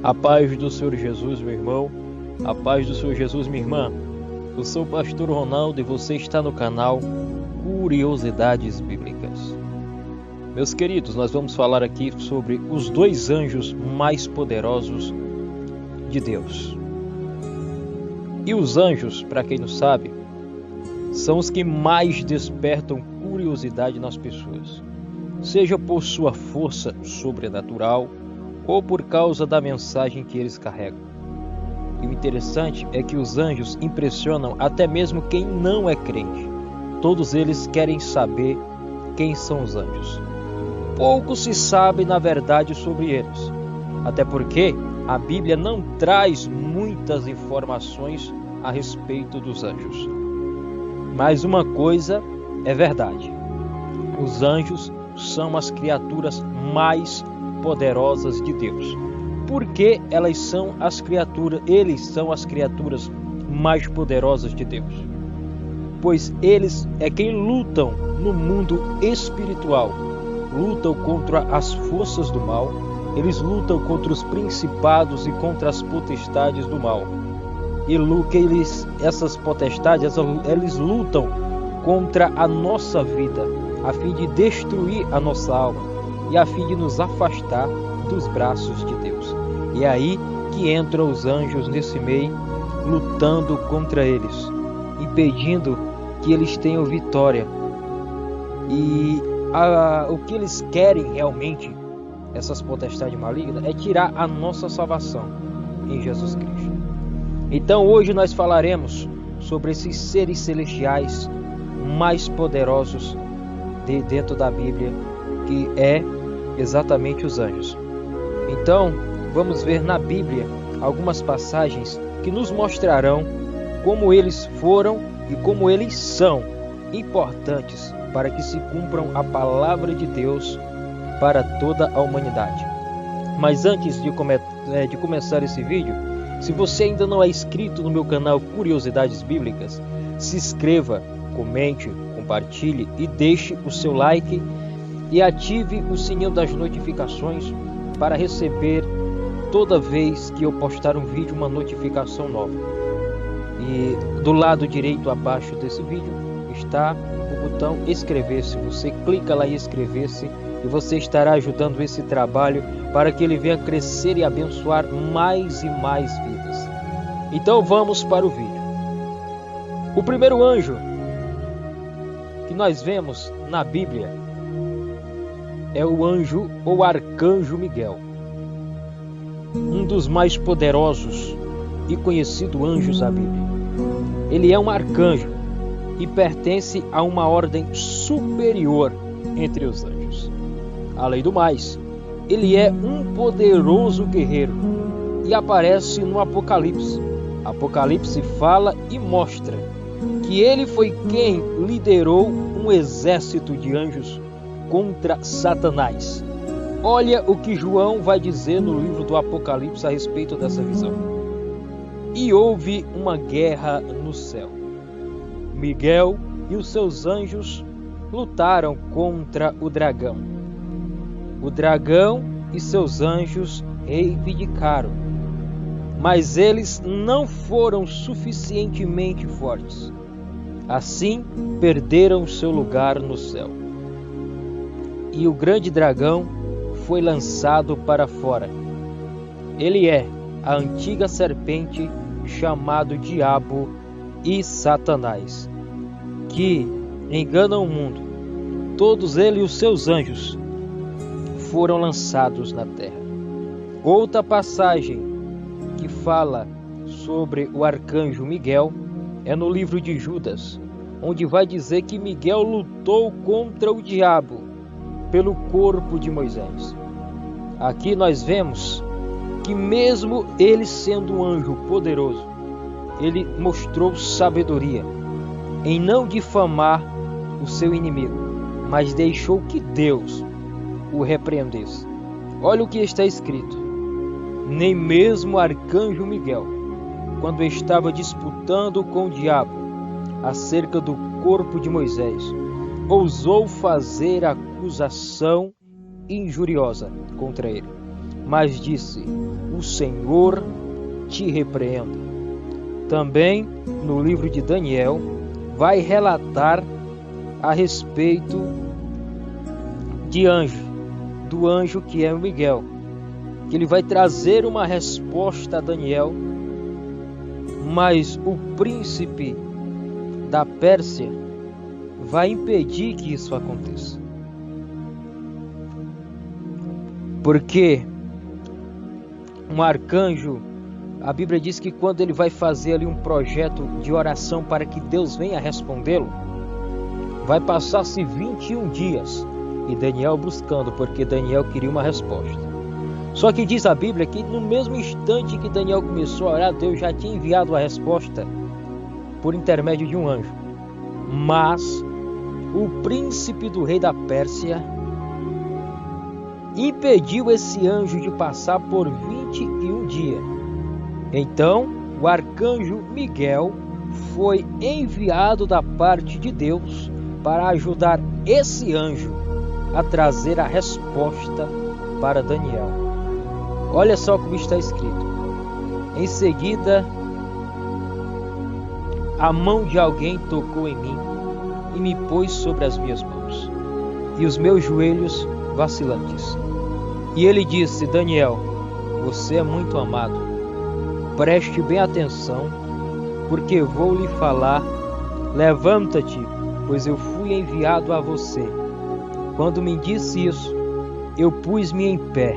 A paz do Senhor Jesus, meu irmão. A paz do Senhor Jesus, minha irmã. Eu sou o pastor Ronaldo e você está no canal Curiosidades Bíblicas. Meus queridos, nós vamos falar aqui sobre os dois anjos mais poderosos de Deus. E os anjos, para quem não sabe, são os que mais despertam curiosidade nas pessoas, seja por sua força sobrenatural ou por causa da mensagem que eles carregam. E o interessante é que os anjos impressionam até mesmo quem não é crente. Todos eles querem saber quem são os anjos. Pouco se sabe, na verdade, sobre eles, até porque a Bíblia não traz muitas informações a respeito dos anjos. Mas uma coisa é verdade: os anjos são as criaturas mais poderosas de Deus. Por que eles são as criaturas mais poderosas de Deus? Pois eles é quem lutam no mundo espiritual, lutam contra as forças do mal, eles lutam contra os principados e contra as potestades do mal. E essas potestades, eles lutam contra a nossa vida, a fim de destruir a nossa alma e a fim de nos afastar dos braços de Deus. E é aí que entram os anjos nesse meio, lutando contra eles, impedindo que eles tenham vitória. E o que eles querem realmente, essas potestades malignas, é tirar a nossa salvação em Jesus Cristo. Então hoje nós falaremos sobre esses seres celestiais mais poderosos dentro da Bíblia, que é exatamente os anjos. Então vamos ver na Bíblia algumas passagens que nos mostrarão como eles foram e como eles são importantes para que se cumpram a palavra de Deus para toda a humanidade. Mas antes de começar esse vídeo, se você ainda não é inscrito no meu canal Curiosidades Bíblicas, se inscreva, comente, compartilhe e deixe o seu like e ative o sininho das notificações para receber toda vez que eu postar um vídeo uma notificação nova. E do lado direito abaixo desse vídeo está o botão inscrever-se. Você clica lá em inscrever-se e você estará ajudando esse trabalho para que ele venha crescer e abençoar mais e mais vidas. Então vamos para o vídeo. O primeiro anjo que nós vemos na Bíblia é o anjo ou arcanjo Miguel, um dos mais poderosos e conhecidos anjos da Bíblia. Ele é um arcanjo e pertence a uma ordem superior entre os anjos. Além do mais, ele é um poderoso guerreiro e aparece no Apocalipse. Apocalipse fala e mostra que ele foi quem liderou um exército de anjos contra Satanás. Olha o que João vai dizer no livro do Apocalipse a respeito dessa visão. E houve uma guerra no céu. Miguel e os seus anjos lutaram contra o dragão. O dragão e seus anjos reivindicaram, mas eles não foram suficientemente fortes. Assim, perderam seu lugar no céu. E o grande dragão foi lançado para fora. Ele é a antiga serpente chamado Diabo e Satanás, que engana o mundo. Todos ele e os seus anjos foram lançados na terra. Outra passagem que fala sobre o arcanjo Miguel é no livro de Judas, onde vai dizer que Miguel lutou contra o diabo pelo corpo de Moisés. Aqui nós vemos que mesmo ele sendo um anjo poderoso, ele mostrou sabedoria em não difamar o seu inimigo, mas deixou que Deus o repreendesse. Olha o que está escrito: nem mesmo o arcanjo Miguel, quando estava disputando com o diabo acerca do corpo de Moisés, ousou fazer acusação injuriosa contra ele, mas disse: o Senhor te repreenda. Também no livro de Daniel vai relatar a respeito do anjo que é Miguel, que ele vai trazer uma resposta a Daniel, mas o príncipe da Pérsia vai impedir que isso aconteça. Porque um arcanjo, a Bíblia diz que quando ele vai fazer ali um projeto de oração para que Deus venha respondê-lo, vai passar-se 21 dias e Daniel buscando, porque Daniel queria uma resposta. Só que diz a Bíblia que no mesmo instante que Daniel começou a orar, Deus já tinha enviado a resposta por intermédio de um anjo. Mas o príncipe do rei da Pérsia impediu esse anjo de passar por 21 dias. Então o arcanjo Miguel foi enviado da parte de Deus para ajudar esse anjo a trazer a resposta para Daniel. Olha só como está escrito. Em seguida, a mão de alguém tocou em mim e me pôs sobre as minhas mãos e os meus joelhos vacilantes. E ele disse: Daniel, você é muito amado. Preste bem atenção, porque vou lhe falar. Levanta-te, pois eu fui enviado a você. Quando me disse isso, eu pus-me em pé,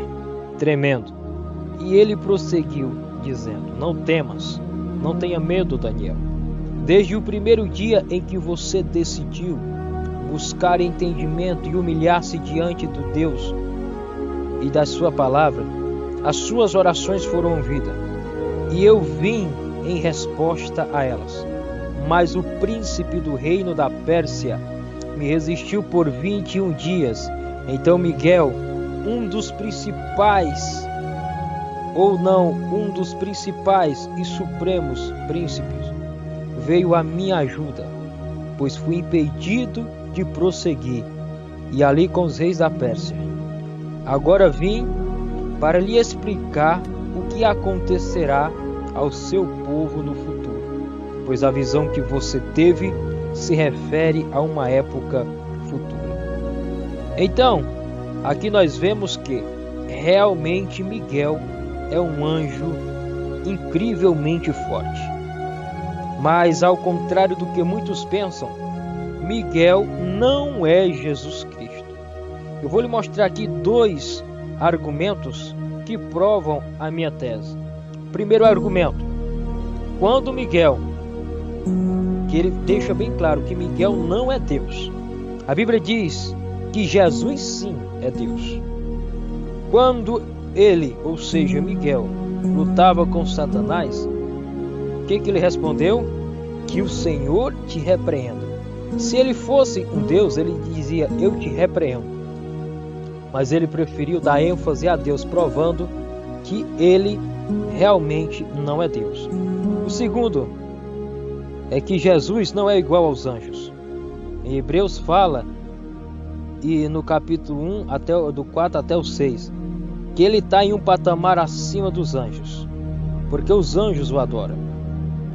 tremendo. E ele prosseguiu, dizendo: não temas, não tenha medo, Daniel. Desde o primeiro dia em que você decidiu buscar entendimento e humilhar-se diante do Deus e da sua palavra, as suas orações foram ouvidas, e eu vim em resposta a elas. Mas o príncipe do reino da Pérsia me resistiu por 21 dias. Então Miguel, um dos principais e supremos príncipes, veio à minha ajuda, pois fui impedido de prosseguir, e ali com os reis da Pérsia. Agora vim para lhe explicar o que acontecerá ao seu povo no futuro, pois a visão que você teve se refere a uma época futura. Então, aqui nós vemos que realmente Miguel é um anjo incrivelmente forte. Mas ao contrário do que muitos pensam, Miguel não é Jesus Cristo. Eu vou lhe mostrar aqui 2 argumentos que provam a minha tese. Primeiro argumento: quando Miguel, que ele deixa bem claro que Miguel não é Deus. A Bíblia diz que Jesus sim é Deus. Quando ele, ou seja, Miguel, lutava com Satanás, o que ele respondeu? Que o Senhor te repreenda. Se ele fosse um Deus, ele dizia: eu te repreendo. Mas ele preferiu dar ênfase a Deus, provando que ele realmente não é Deus. O segundo é que Jesus não é igual aos anjos. Em Hebreus fala, e no capítulo 1, do 4 até o 6, que ele está em um patamar acima dos anjos, porque os anjos o adoram.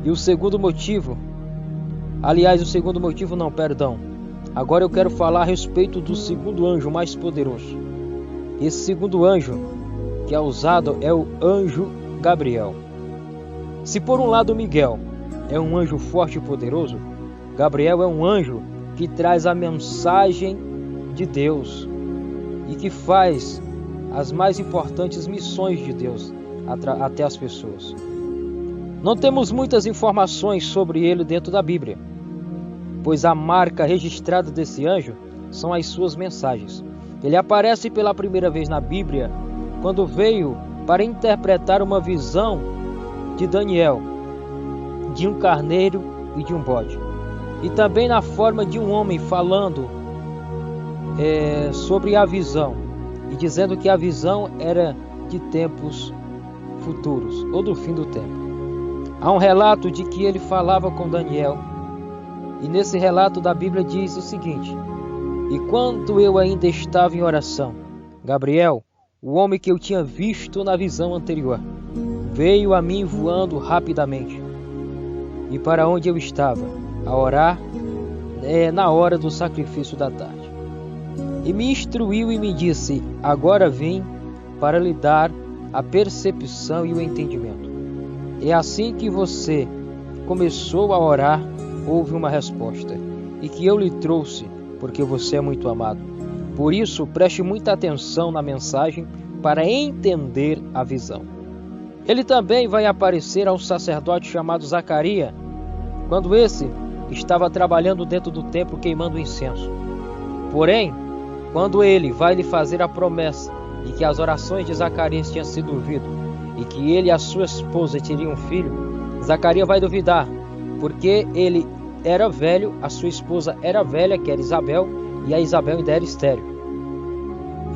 E o segundo motivo, agora eu quero falar a respeito do segundo anjo mais poderoso. Esse segundo anjo que é usado é o anjo Gabriel. Se por um lado Miguel é um anjo forte e poderoso, Gabriel é um anjo que traz a mensagem de Deus e que faz as mais importantes missões de Deus até as pessoas. Não temos muitas informações sobre ele dentro da Bíblia, pois a marca registrada desse anjo são as suas mensagens. Ele aparece pela primeira vez na Bíblia quando veio para interpretar uma visão de Daniel, de um carneiro e de um bode. E também na forma de um homem falando sobre a visão e dizendo que a visão era de tempos futuros ou do fim do tempo. Há um relato de que ele falava com Daniel, e nesse relato da Bíblia diz o seguinte: e quando eu ainda estava em oração, Gabriel, o homem que eu tinha visto na visão anterior, veio a mim voando rapidamente, e para onde eu estava, a orar, na hora do sacrifício da tarde. E me instruiu e me disse: agora vim para lhe dar a percepção e o entendimento. É assim que você começou a orar, houve uma resposta, e que eu lhe trouxe, porque você é muito amado. Por isso, preste muita atenção na mensagem para entender a visão. Ele também vai aparecer a um sacerdote chamado Zacarias, quando esse estava trabalhando dentro do templo queimando incenso. Porém, quando ele vai lhe fazer a promessa de que as orações de Zacarias tinham sido ouvidas e que ele e a sua esposa teriam um filho, Zacarias vai duvidar, porque ele era velho, a sua esposa era velha, que era Isabel, e a Isabel ainda era estéril.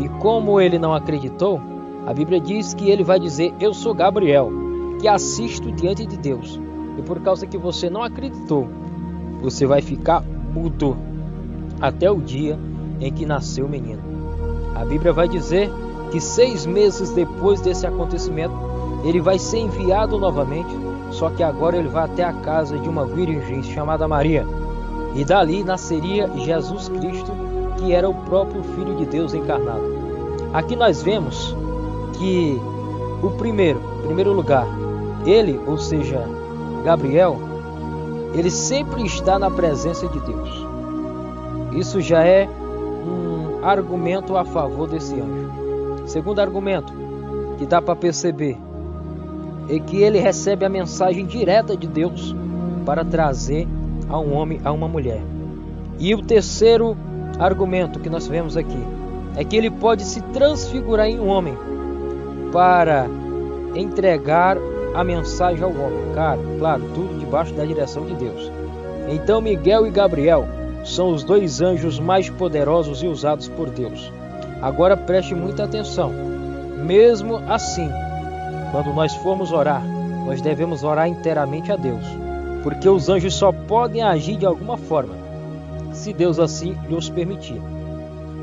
E como ele não acreditou, a Bíblia diz que ele vai dizer: eu sou Gabriel, que assisto diante de Deus. E por causa que você não acreditou, você vai ficar mudo até o dia em que nasceu o menino. A Bíblia vai dizer que 6 meses depois desse acontecimento, ele vai ser enviado novamente, só que agora ele vai até a casa de uma virgem chamada Maria. E dali nasceria Jesus Cristo, que era o próprio Filho de Deus encarnado. Aqui nós vemos que o primeiro lugar, ele, ou seja, Gabriel, ele sempre está na presença de Deus. Isso já é um argumento a favor desse anjo. Segundo argumento que dá para perceber é que ele recebe a mensagem direta de Deus para trazer a um homem, a uma mulher. E o terceiro argumento que nós vemos aqui é que ele pode se transfigurar em um homem para entregar a mensagem ao homem. Claro, tudo debaixo da direção de Deus. Então Miguel e Gabriel são os 2 anjos mais poderosos e usados por Deus. Agora preste muita atenção. Mesmo assim, quando nós formos orar, nós devemos orar inteiramente a Deus, porque os anjos só podem agir de alguma forma, se Deus assim lhes permitir.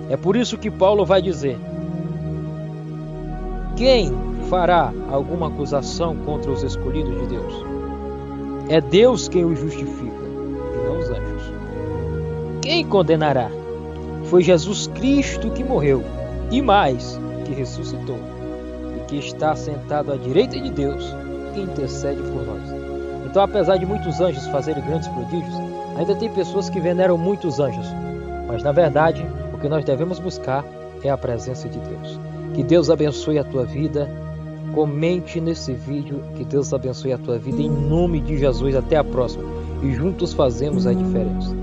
É por isso que Paulo vai dizer: quem fará alguma acusação contra os escolhidos de Deus? É Deus quem os justifica, e não os anjos. Quem condenará? Foi Jesus Cristo que morreu, e mais, que ressuscitou, e que está sentado à direita de Deus, que intercede por nós. Então, apesar de muitos anjos fazerem grandes prodígios, ainda tem pessoas que veneram muitos anjos. Mas, na verdade, o que nós devemos buscar é a presença de Deus. Que Deus abençoe a tua vida. Comente nesse vídeo. Que Deus abençoe a tua vida em nome de Jesus. Até a próxima. E juntos fazemos a diferença.